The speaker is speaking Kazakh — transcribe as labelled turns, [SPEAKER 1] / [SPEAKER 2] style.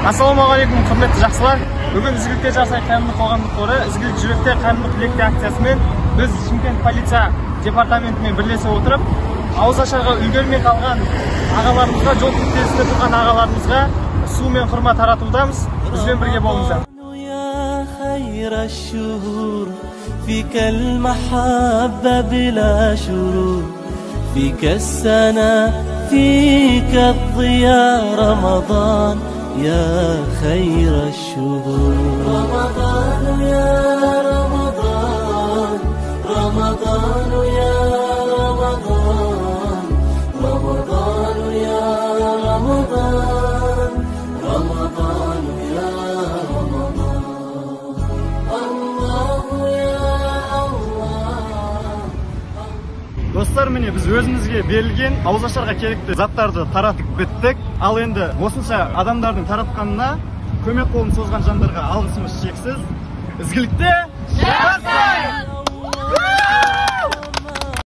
[SPEAKER 1] Ассалаумағалейкум, құрметті жақсылар. Бүгін ізгілікте жасай қайырымдылық қоғамдық қоры ізгілік жүректе қайырымдылық білекте акциясымен біз Шымкент полиция департаментімен бірлесе отырып, ауыз ашарға үлгермей қалған ағаларымызға, жол кептелісінде тұрған ағаларымызға су мен құрма таратудамыз. Бізбен бірге болыңыздар.
[SPEAKER 2] فيك المحبة بلا شرور فيك السنة فيك الضياء رمضان يا خير الشهور رمضان يا رمضان رمضان يا رمضان رمضان يا رمضان رمضان يا رمضان الله يا
[SPEAKER 1] Достар, міне біз өзімізге берілген ауызашарға керекті заттарды таратып біттік. Ал енді осынша адамдардың таратқанына көмек қолын созған жандарға алғысымыз шексіз. Ізгілікте жасай!